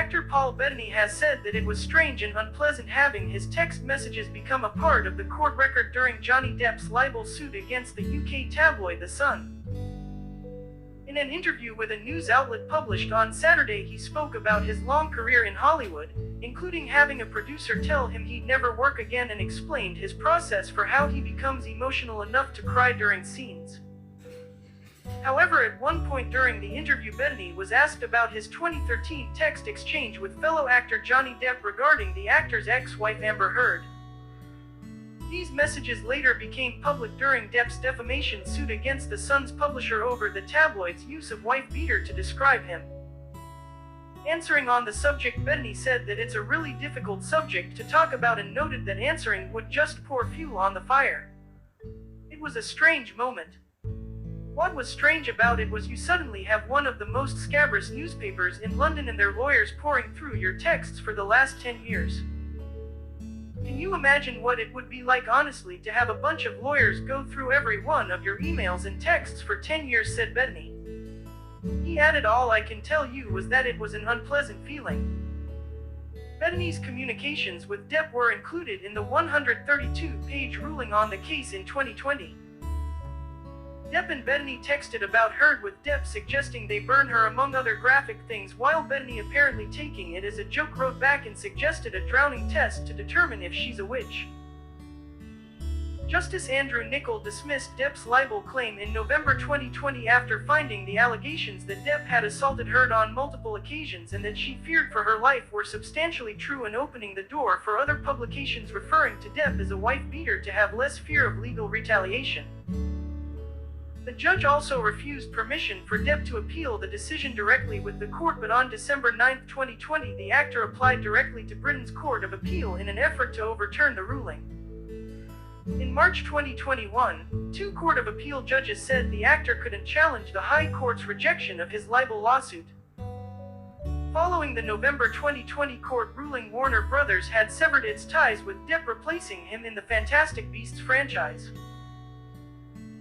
Actor Paul Bettany has said that it was strange and unpleasant having his text messages become a part of the court record during Johnny Depp's libel suit against the UK tabloid The Sun. In an interview with a news outlet published on Saturday, he spoke about his long career in Hollywood, including having a producer tell him he'd never work again, and explained his process for how he becomes emotional enough to cry during scenes. However, at one point during the interview, Bettany was asked about his 2013 text exchange with fellow actor Johnny Depp regarding the actor's ex-wife Amber Heard. These messages later became public during Depp's defamation suit against The Sun's publisher over the tabloid's use of wife-beater to describe him. Answering on the subject, Bettany said that it's a really difficult subject to talk about and noted that answering would just pour fuel on the fire. It was a strange moment. What was strange about it was you suddenly have one of the most scabrous newspapers in London and their lawyers pouring through your texts for the last 10 years. Can you imagine what it would be like, honestly, to have a bunch of lawyers go through every one of your emails and texts for 10 years, said Bettany. He added, "All I can tell you was that it was an unpleasant feeling." Bettany's communications with Depp were included in the 132-page ruling on the case in 2020. Depp and Bettany texted about Heard, with Depp suggesting they burn her among other graphic things, while Bettany, apparently taking it as a joke, wrote back and suggested a drowning test to determine if she's a witch. Justice Andrew Niccol dismissed Depp's libel claim in November 2020 after finding the allegations that Depp had assaulted Heard on multiple occasions and that she feared for her life were substantially true, and opening the door for other publications referring to Depp as a wife-beater to have less fear of legal retaliation. The judge also refused permission for Depp to appeal the decision directly with the court, but on December 9, 2020, the actor applied directly to Britain's Court of Appeal in an effort to overturn the ruling. In March 2021, two Court of Appeal judges said the actor couldn't challenge the High Court's rejection of his libel lawsuit. Following the November 2020 court ruling, Warner Bros. Had severed its ties with Depp, replacing him in the Fantastic Beasts franchise.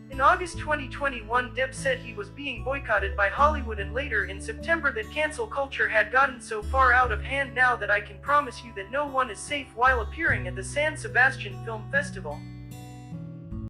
In August 2021, Depp said he was being boycotted by Hollywood, and later in September that cancel culture had gotten so far out of hand now that I can promise you that no one is safe, while appearing at the San Sebastian Film Festival.